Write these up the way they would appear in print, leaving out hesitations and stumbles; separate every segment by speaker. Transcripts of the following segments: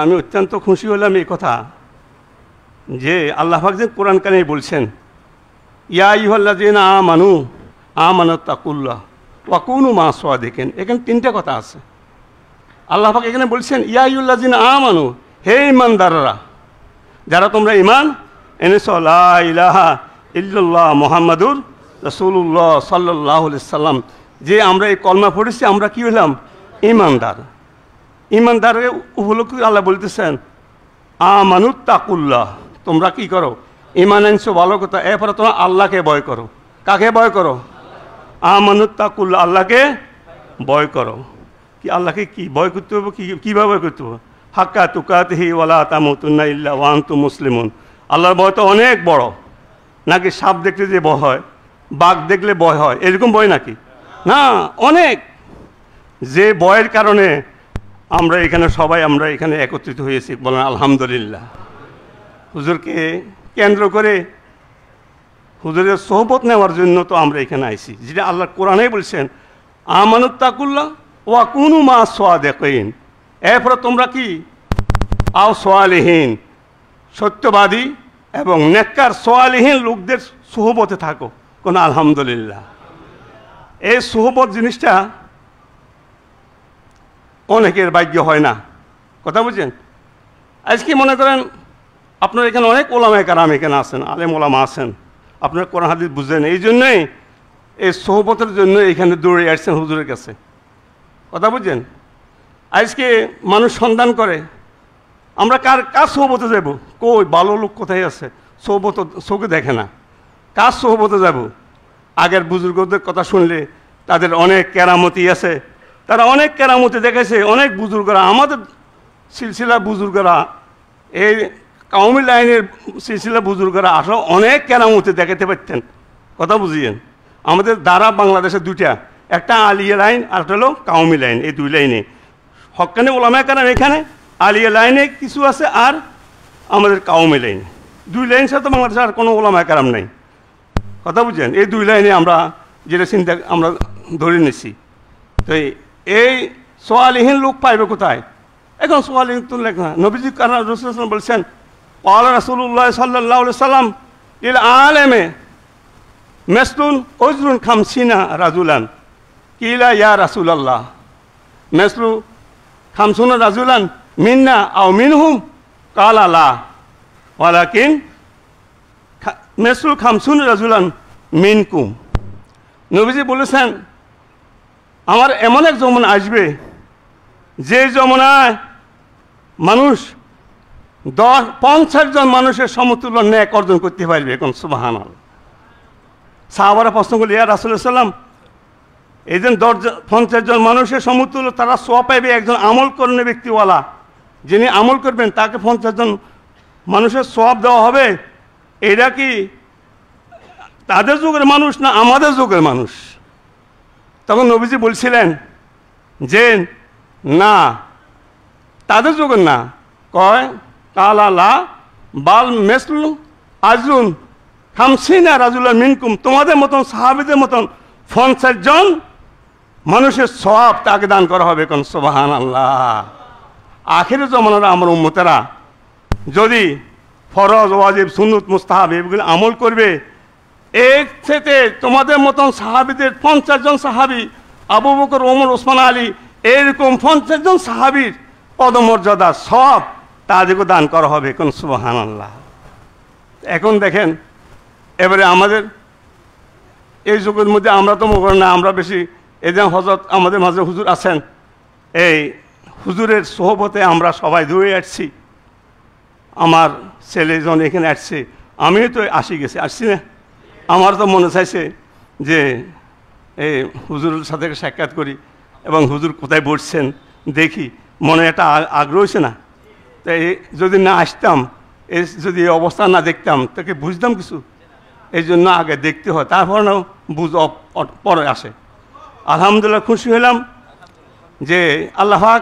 Speaker 1: আমি অত্যন্ত খুশি হলাম এই কথা যে আল্লাহ পাক যে কোরআন কারিমে বলছেন ইয়া আইয়ুহাল্লাযীনা আমানুত্তাকুল্লাহ ওয়া কুনু মা'আস সাদিকিন। এখানে তিনটা কথা আছে। আল্লাহ পাক এখানে বলছেন ইয়া আইয়ুহাল্লাযীনা আমানু, হে ঈমানদাররা, যারা তোমরা ঈমান এনেছো, লা ইলাহা ইল্লাল্লাহ মুহাম্মাদুর রাসূলুল্লাহ সাল্লাল্লাহু আলাইহি সাল্লাম, যে আমরা এই কলমা পড়েছি আমরা কি হলাম? ঈমানদার। ঈমানদারের উপলক্ষে আল্লাহ বলতেছেন আমানুত্তাকুল্লাহ, তোমরা কি করো? ঈমান আনছো, ভালো কথা। এরপরে তোমরা আল্লাহকে ভয় করো। কাকে ভয় করো? আমানুত্তাকুল্লাহ, আল্লাহকে ভয় করো। কি আল্লাহকে কি ভয় করতে হবে? কীভাবে ভয় করতে হবে? হাক্কা তুকাতিহি ওয়ালা তামুতুন্না ইল্লা ওয়া আনতুম মুসলিমুন। আল্লাহর ভয় তো অনেক বড়। নাকি সাপ দেখলে যে ভয় হয়, বাঘ দেখলে ভয় হয়, এরকম ভয় নাকি? না, অনেক। যে ভয়ের কারণে আমরা এখানে একত্রিত হয়েছি, বলেন আলহামদুলিল্লাহ। হুজুরকে কেন্দ্র করে হুজুরের সোহবত নেওয়ার জন্য তো আমরা এখানে আইছি, যেটা আল্লাহ কোরআনে বলছেন আমানুত্তাকুল্লাহ ওয়া কুনু মা'আস সাদিকিন। এরপরে তোমরা কি আও সালিহিন, সত্যবাদী এবং নেককার সালিহিন লোকদের সোহবতে থাকো। কোন আলহামদুলিল্লাহ। এই সোহবত জিনিসটা অনেকের ভাগ্য হয় না। কথা বুঝছেন? আজকে মনে করেন আপনার এখানে অনেক ওলামায়ে কেরাম এখানে আছেন, আলেম ওলামা আছেন, আপনারা কোরআন হাদিস বুঝেন, এই জন্যই এই সোহবতের জন্য এখানে দৌড়ে আসছেন হুজুরের কাছে। কথা বুঝছেন? আজকে মানুষ সন্ধান করে আমরা কার সোহবতে যাব, কই ভালো লোক কোথায় আছে, সোহবত চোখে দেখে না, কার সোহবতে যাব? আগের বুজুর্গদের কথা শুনলে তাদের অনেক কেরামতি আছে, তারা অনেক কেরামতি দেখেছে। অনেক বুজুর্গরা, আমাদের সিলসিলা বুজুর্গরা, এই কাউমি লাইনের সিলসিলা বুজুর্গরা আসলে অনেক কেরামতি দেখাতে পারতেন। কথা বুঝিয়েন? আমাদের দ্বারা বাংলাদেশে দুইটা, একটা আলিয়া লাইন আর একটা হলো কাউমি লাইন। এই দুই লাইনে হক্কানি ওলামায়ে কেরাম এখানে আলিয়া লাইনে কিছু আছে, আর আমাদের কাউমি লাইন, দুই লাইন সাথে বাংলাদেশে আর কোনো ওলামায়ে কেরাম নাই। কথা বুঝছেন? এই দুই লাইনে আমরা যেটা চিন্তা আমরা ধরে নিচ্ছি। তো এই সালিহিন লোক পাইবে কোথায়? এখন সালিহিন তো লেখা নবীজি রাসূলুল্লাহ বলছেন ক্বালা রাসূলুল্লাহ সাল্লাল্লাহু আলাইহি সাল্লাম লিল আলেমে মিসলুন উজরুন খামসিনা রাজুলান। কিলা ইয়া রাসূলুল্লাহ মিসলু খামসুনা রাজুলান মিন্না আও মিনহুম? ক্বালা লা ওয়ালাকিন মিসলু খামসুনা রাজুলান মিনকুম। নবীজি বলেছেন আমার এমন এক যমুনা আসবে, যে যমুনায় মানুষ 50 জন মানুষের সমতুল্য ন্যায় অর্জন করতে পারবে। এখন সুবহানাল্লাহ। সাহাবারা প্রশ্ন করল ইয়া রাসূলুল্লাহ সাল্লাম, এই যে 50 জন মানুষের সমতুল্য তারা সওয়াব পাইবে একজন আমল করনে ব্যক্তিওয়ালা, যিনি আমল করবেন তাকে 50 জন মানুষের সওয়াব দেওয়া হবে। এটা কি তাদের যুগের মানুষ না আমাদের যুগের মানুষ? তখন নবীজি বলছিলেন যে না, তাদের যুগের না। কয় কালা লা বাল মেসলু আজরুন খামসিনা রাজুলান মিনকুম, তোমাদের মতন সাহাবীদের মতন 50 জন মানুষের সওয়াব তাকে দান করা হবে। কোন সুবহানাল্লাহ। আখিরের জামানার আমার উম্মতেরা যদি ফরজ ওয়াজিব সুন্নত মুস্তাহাব এগুলো আমল করবে, এর থেকে তোমাদের মতন সাহাবীদের 50 জন সাহাবী, আবু বকর, ওমর, ওসমান, আলী, এরকম 50 জন সাহাবীর পদমর্যাদা সব তাদেরকে দান করা হবে। কোন সুবহানাল্লাহ। এখন দেখেন এবারে আমাদের এই যুগের মধ্যে আমরা তো মনে করেন না, আমরা বেশি এই যে হযরত আমাদের মাঝে হুজুর আছেন, এই হুজুরের সোহবতে আমরা সবাই দৌড়ে আসছি। আমার ছেলেজন এখানে আসছে, আমিও তো আসছি না। আমার তো মনে চাইছে যে এই হুজুরের সাথে সাক্ষাৎ করি এবং হুজুর কোথায় বসছেন দেখি, মনে একটা আগ্রহ হয়েছে না? তাই যদি না আসতাম, যদি এই অবস্থা না দেখতাম তাকে বুঝতাম কিছু। এই জন্য আগে দেখতে হয়, তারপর না বুঝ পরে আসে। আলহামদুলিল্লাহ, খুশি হলাম যে আল্লাহ পাক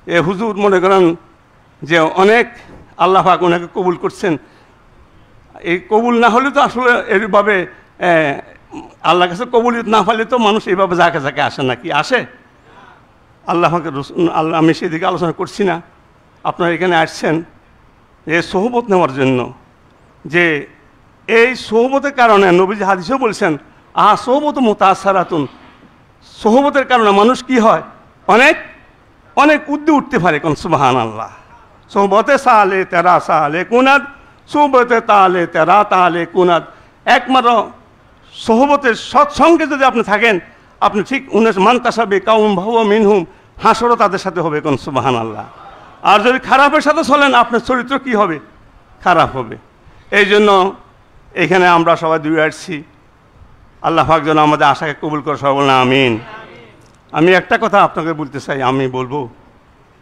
Speaker 1: এ হুজুর মনে করেন যে অনেক আল্লাহ পাক ওনাকে কবুল করছেন। এই কবুল না হলে তো আসলে এইভাবে আল্লাহর কাছে কবুলিয়ত না পাইলে তো মানুষ এইভাবে যাকে যাকে আসে নাকি আসে? আল্লাহ পাক আল্লাহ, আমি সেদিকে আলোচনা করছি না। আপনারা এখানে আসছেন এই সোহবত নেওয়ার জন্য, যে এই সোহবতের কারণে নবীজি হাদিসেও বলছেন সোহবত মুতাসারাতুন, সোহবতের কারণে মানুষ কি হয়, অনেক অনেক উদ্দে উঠতে পারে। কোন সুবহানাল্লাহ। সোহবতে সালে তেরা সালে কুনাদ, সোহবতে তালে তেরা তালে কুনাদ। একমাত্র সোহবতের সৎসঙ্গে যদি আপনি থাকেন, আপনি ঠিক মানতাসাবে কাউম ভাব মিনহুম, হাসরও তাদের সাথে হবে। কোন সুবহানাল্লাহ। আর যদি খারাপের সাথে চলেন, আপনার চরিত্র কি হবে, খারাপ হবে। এই জন্য এখানে আমরা সবাই দুই আসছি। আল্লাহ পাক যেন আমাদের আশাকে কবুল করে, সবাই বলেন আমিন। আমি একটা কথা আপনাকে বলতে চাই, আমি বলবো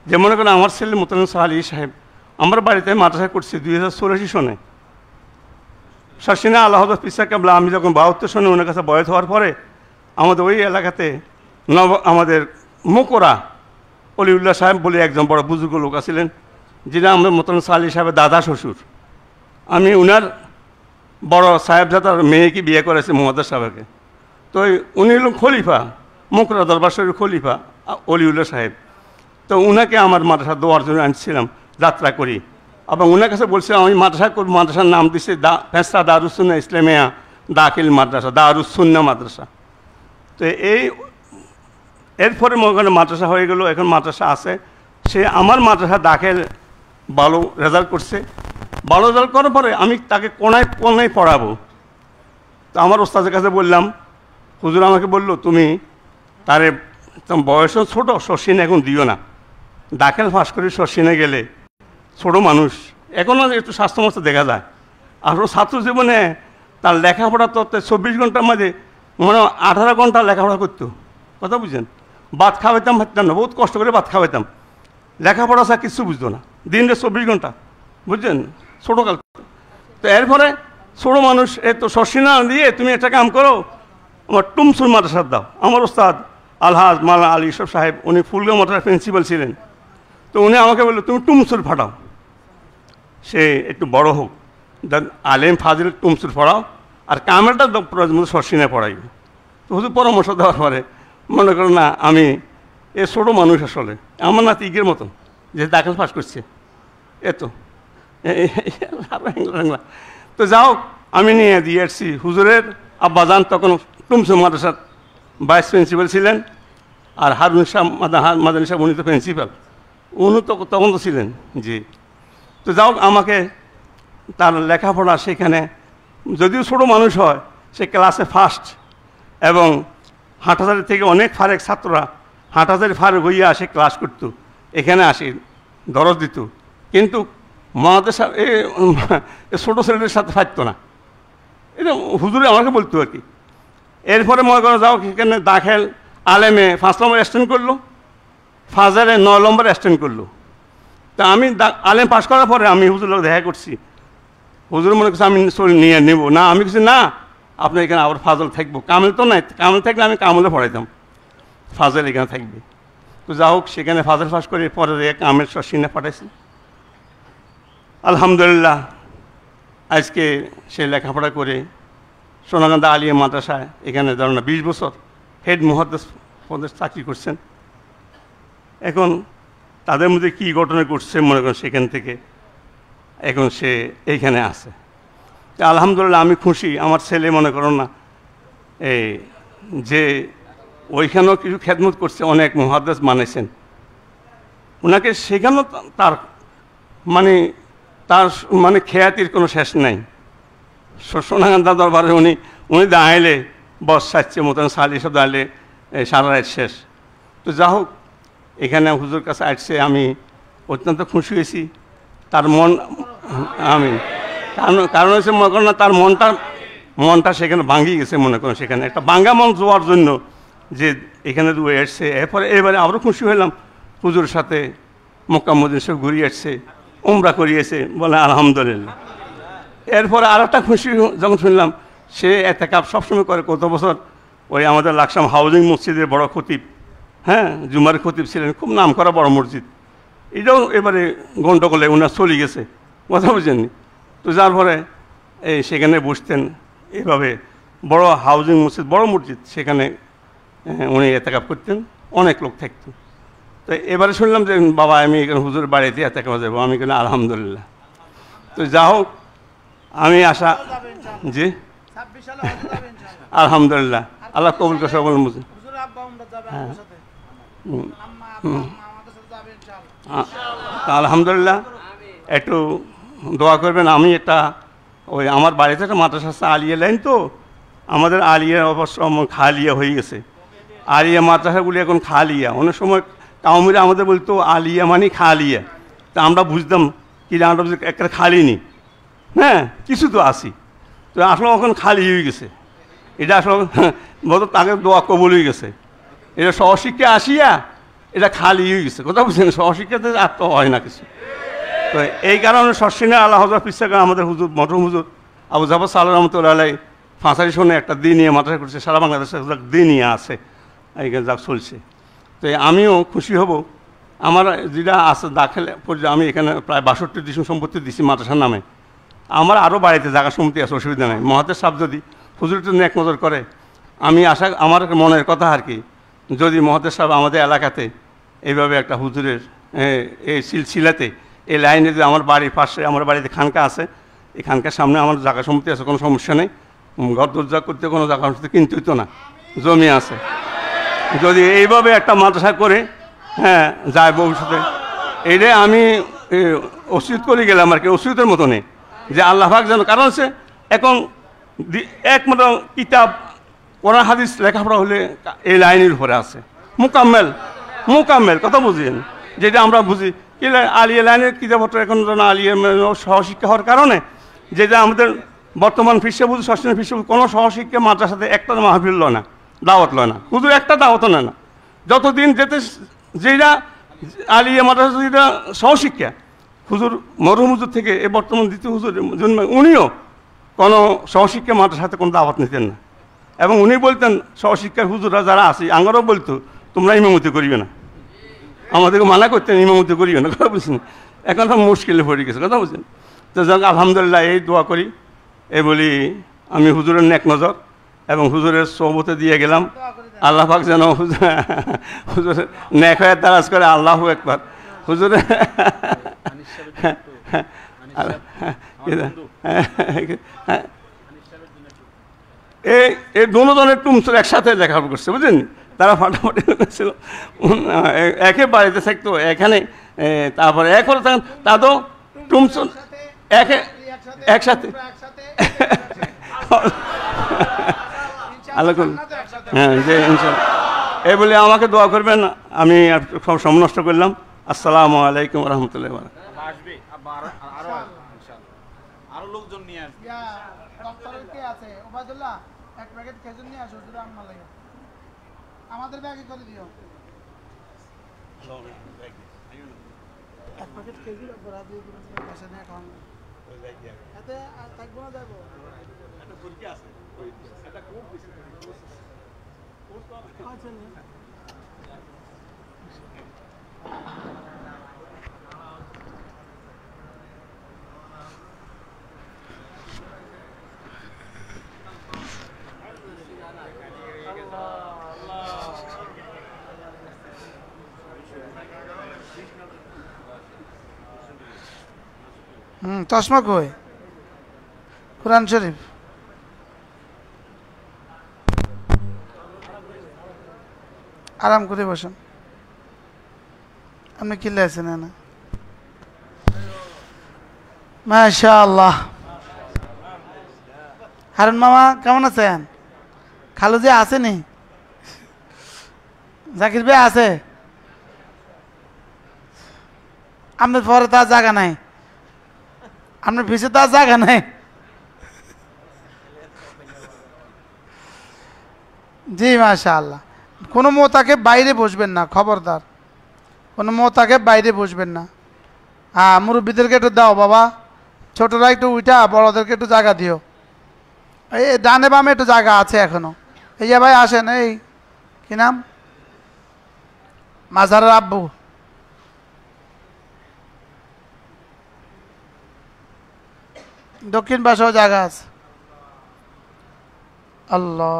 Speaker 1: যে মনে করেন আমার ছেলে মোতালেম আলী সাহেব আমার বাড়িতে মাদ্রাসা করছে 2084 সনে। শাসিনা আল্লাহ পিসা কাবলা, আমি যখন 72 সনে ওনার কাছে বয়স হওয়ার পরে আমাদের ওই এলাকাতে আমাদের মোকরা অলিউল্লাহ সাহেব বলে একজন বড় বুজুর্গ লোক আছিলেন, যিনি আমাদের মোতালেম আলী সাহেবের দাদা শ্বশুর। আমি উনার বড় সাহেবজাদার মেয়েকে বিয়ে করেছি মোহাম্মদ সাহেবকে। তো উনি হলেন খলিফা, মোকরা দরবার শরীফের খলিফা অলিউল্লাহ সাহেব। তো উনাকে আমার মাদ্রাসা দেওয়ার জন্য আনছিলাম যাত্রা করি, এবং ওনার কাছে বলছিলাম আমি মাদ্রাসা করব। মাদ্রাসার নাম দিচ্ছে ফেসরা দারুসুন্নাহ ইসলামিয়া দাখিল মাদ্রাসা, দারুসুন্নাহ মাদ্রাসা। তো এরপরে মনে করেন মাদ্রাসা হয়ে গেল, এখন মাদ্রাসা আছে। সে আমার মাদ্রাসা দাখিল ভালো রেজাল্ট করছে। ভালো রেজাল্ট করার পরে আমি তাকে কোনায় কোনায় পড়াবো। তো আমার ওস্তাদের কাছে বললাম, হুজুর আমাকে বললো তুমি তারে বয়সও ছোটো, শশিনে এখন দিও না। দাখিল পাস করে শশিনে গেলে ছোটো মানুষ, এখনও একটু স্বাস্থ্যমস্ত দেখা যায়। আর ও ছাত্র জীবনে তার লেখাপড়া তো 24 ঘন্টার মাঝে মানে 18 ঘন্টা লেখাপড়া করতো। কথা বুঝছেন? ভাত খাওয়াইতাম ভাবতাম না, বহুত কষ্ট করে ভাত খাওয়াইতাম। লেখাপড়া ছাড়া কিছু বুঝতো না, দিনে 24 ঘন্টা, বুঝছেন, ছোটোকাল। তো এরপরে ছোটো মানুষ তো শশিনা দিয়ে তুমি একটা কাম করো, আমার টুমসুর মাদ্রাসা দাও। আমার ওস্তাদ আলহাজ মাওলানা আলী ইউসুফ সাহেব, উনি ফুলগাঁও মাদ্রাসার প্রিন্সিপাল ছিলেন। তো উনি আমাকে বললো তুমি টুমসুর পাঠাও, সে একটু বড় হোক, আলেম ফাজিল টুমসুর পড়াও, আর কামেলটা প্রয়োজন শশিনে পড়াই। তো হুজুর পরামর্শ দেওয়ার পরে মনে করো না আমি এ ছোটো মানুষ, আসলে আমার নাতি ইগের মতন যে দাখিল পাস করছে এতো। তো যাও আমি নিয়ে দিয়ে আসছি। হুজুরের আব্বাজান তখন টুমসুর মাদ্রাসার ভাইস প্রিন্সিপাল ছিলেন, আর হারুন শাহ মাদানী সাহেব উনি তো প্রিন্সিপাল, উনি তো তখন তো ছিলেন। জি। তো যাও আমাকে তার লেখাপড়া সেখানে, যদিও ছোটো মানুষ হয়, সে ক্লাসে ফার্স্ট, এবং হাটহাজারি থেকে অনেক ফারেক ছাত্ররা হাটহাজারি ফারেক হইয়া আসে ক্লাস করতো, এখানে আসে দরজ দিত, কিন্তু মহাদের সাথে ছোটো ছেলেদের সাথে ফাটতো না। এটা হুজুরে আমাকে বলতো আর কি। এরপরে মনে করো যাও সেখানে দাখিল আলেমে 5 নম্বর স্ট্যান্ড করলো, ফাজারে 9 নম্বর স্ট্যান্ড করলো। তা আমি আলেম পাস করার পরে আমি হুজুর লোক দেখা করছি। হুজুর মনে করছে আমি নিয়ে নেব না, আমি কিছু না, আপনার এখানে আবার ফাজল থাকবো। কামেল তো নাই, কামেল থাকলে আমি কামেলে পড়াইতাম, ফাজল এখানে থাকবে। তো যা হোক সেখানে ফাজল পাস করে পরে কামেল শশিনে পাঠাইছি। আলহামদুলিল্লাহ আজকে সে লেখাপড়া করে সোনাকান্দা আলিয়া মাদ্রাসায় এখানে ধরুন 20 বছর হেড মুহাদ্দিস পদে চাকরি করছেন। এখন তাদের মধ্যে কী ঘটনা ঘটছে মনে করেন সেখান থেকে এখন সে এইখানে আছে। আলহামদুলিল্লাহ আমি খুশি। আমার ছেলে মনে করো না এই যে ওইখানেও কিছু খেদমত করছে, অনেক মুহাদ্দিস মানেছেন ওনাকে, সেখানেও তার মানে খেয়াতির কোনো শেষ নাই। সোনাকান্দা দরবারে উনি দাঁড়াইলে বস সাজছে মতন সালি সব দাঁড়ালে সারা রাত শেষ। তো যা হোক এখানে হুজুর কাছে আসছে, আমি অত্যন্ত খুশি হয়েছি। তার মন আমি কারণ হচ্ছে মনে করেন না তার মনটা সেখানে ভাঙিয়ে গেছে, মনে করেন সেখানে একটা ভাঙ্গা মন যাওয়ার জন্য যে এখানে দুয়ে আসছে। এবারে আরও খুশি হলাম, হুজুর সাথে মক্কা মদিনা সব ঘুরিয়ে আসছে, উমরা করিয়েছে, বলে আলহামদুলিল্লাহ। এরপরে আর একটা খুশি যখন শুনলাম সে এতেকাফ সবসময় করে, কত বছর ওই আমাদের লাকসাম হাউজিং মসজিদের বড় খতিব, হ্যাঁ জুমার খতিব ছিলেন, খুব নাম করা বড় মসজিদ। এটাও এবারে গণ্ডগোলে ওনার চলে গেছে, কথা বুঝেননি। তো যার পরে সেখানে বসতেন এভাবে, বড় হাউজিং মসজিদ, বড় মসজিদ, সেখানে উনি এতেকাফ করতেন, অনেক লোক থাকত। তো এবারে শুনলাম যে বাবা আমি এখানে হুজুর বাড়িতে এত কাজ যাবো, আমি কেন আলহামদুলিল্লাহ। তো যা হোক আমি আশা, জি আলহামদুলিল্লাহ, আল্লাহ কবুল করে সকল মুসলিম। হ্যাঁ আলহামদুলিল্লাহ, একটু দোয়া করবেন। আমি একটা ওই আমার বাড়িতে একটা মাদ্রাসা আছে, আলিয়া লাইন, তো আমাদের আলিয়া অবশ্য খালিয়া হয়ে গেছে। আলিয়া মাদ্রাসাগুলি এখন খালিয়া। অনেক সময় কাউমিরা আমাদের বলতো আলিয়া মানে খালিয়া, তা আমরা বুঝতাম কি আমরা একটা খালি নি, হ্যাঁ কিছু তো আসি, তো আসলে এখন খালি হয়ে গেছে। এটা আসলে বলতো তাকে দোয়া কবুল হয়ে গেছে। এটা সহশিক্ষা আসিয়া এটা খালি হয়ে গেছে, কথা বুঝছেন, সহশিক্ষাতে আর তো হয় না কিছু। তো এই কারণে সরসিনা আল্লাহ হজরত পিসাকা আমাদের হুজুর মঠম হুজুর আবু জাফর সাল্লাহ রহমতুল্লাহ আলাই ফাঁসারি শোনে একটা দিনিয়া মাদ্রাসা করছে, সারা বাংলাদেশে দিনিয়া আছে, এইখানে যা চলছে। তো আমিও খুশি হব, আমার যেটা আছে দাখিল পর্যায়ে আমি এখানে প্রায় 62 ডিসিশন সম্পত্তি দিচ্ছি মাদ্রাসার নামে। আমার আরও বাড়িতে জায়গা সম্পত্তি আছে, অসুবিধা নেই। মহাতের সাহেব যদি হুজুরটা নেক নজর করে, আমি আশা, আমার মনের কথা আর কি, যদি মহাতের সাহেব আমাদের এলাকাতে এইভাবে একটা হুজুরের এই সিলসিলাতে এই লাইনে যদি আমার বাড়ির পাশে, আমার বাড়িতে খানকা আছে, এই খানকার সামনে আমার জায়গা সম্পত্তি আছে, কোনো সমস্যা নেই, ঘর দরজা করতে কোনো জায়গা সম্পত্তি কিনতে হইতো না, জমি আছে। যদি এইভাবে একটা মাদ্রাসা করে হ্যাঁ যায় ভবিষ্যতে, এইটাই আমি ওসিয়ত করে গেলাম আর কি, ওসিয়তের মতো নেই যে আল্লাহ পাক যেন, কারণ হচ্ছে এখন একমাত্র কিতাব কোরআন হাদিস লেখাপড়া হলে এই লাইনের উপরে আছে, মোকাম্মেল মোকাম্মেল, কথা বুঝিয়েন, যেটা আমরা বুঝি কি আলিয়া লাইনের কিতাবপত্র এখন আলিয়া সহশিক্ষা হওয়ার কারণে, যেটা আমাদের বর্তমান ফিরসেবুজ সচেতন ফিরসেবুজ কোনো সহশিক্ষা মাদ্রাসাতে একটা মাহফিল লয় না, দাওয়াত লয় না, হুজুর একটা দাওয়াতও নেয় না। যতদিন যেতে যেটা আলিয়া মাদ্রাসা যেটা সহশিক্ষা, হুজুর মরহুম হুজুর থেকে এ বর্তমান দ্বিতীয় হুজুর জন্ম, উনিও কোনো সহশিক্ষা মাদ্রাসাতে কোনো দাওয়াত নিতেন না। এবং উনি বলতেন সহশিক্ষার হুজুররা যারা আছে আঙ্গারও বলতো তোমরা ইমামতি করিবে না, আমাদেরকে মানা করতেন ইমামতি করিবে না, কথা বুঝছেন। এখন তো মুশকিলে পড়ে গেছে, কথা বুঝছেন। তো যাক আলহামদুলিল্লাহ, এই দোয়া করি, এই বলি আমি হুজুরের নেক নজর এবং হুজুরের সোহবতে দিয়ে গেলাম। আল্লাহ পাক যেন হুজুরের নেক হয়ে দারাজ করে, আল্লাহ একবার হুজুরের এই দুজনের টুমসুর একসাথে লেখাপড়া করছে, বুঝলেন, তারা ফাটাফাটি ছিল, একে বাড়িতে থাকতো এখানে, তারপরে এক হলে থাকেন তা তো টুমসুর একে একসাথে আল্লাহ করুন, হ্যাঁ যে ইনশাল্লাহ। এই বলে আমাকে দোয়া করবেন, আমি সব সময় নষ্ট করলাম। আসসালামু আলাইকুম রহমতুল্লাহ।
Speaker 2: আরো লোকজন নিয়ে আসবে, দপ্তরের কে আছে ওবায়দুল্লাহ, এক প্যাকেট খেজুর নিয়ে আসো, হুজুর আম্মা লাগে আমাদের ব্যাগে করে দিও, এক প্যাকেট খেজুর ভরা দিয়ে দিবেন, পয়সা নিয়ে খাওয়ান, এতে আর থাকবো না, যাবো একটা তুর্কি আছে, এটা খুব বেশি আচ্ছা চশমা কই, কোরআন শরীফ আরাম করে বসেন, আপনি কি লেছেন না? মাশাআল্লাহ। হারুন মামা কেমন আছেন? খালু যে আসেনি, জাকির ভাই আছে, আপনার পরে তার জায়গা নাই, আপনার পিছিয়ে তার জায়গা নাই। জি মাশাআল্লাহ। কোনো মোতাকে বাইরে বসবেন না, খবরদার, কোনো মোতাকে বাইরে বসবেন না। হ্যাঁ, মুরব্বীদেরকে একটু দাও বাবা, ছোটরা একটু উঠা বড়দেরকে একটু জায়গা দিও। এই ডানে বামে একটু জায়গা আছে এখনো। এই যে ভাই আসেন, এই কি নাম, মাজারের আব্বু, দক্ষিণ পাশেও জায়গা আছে। আল্লাহ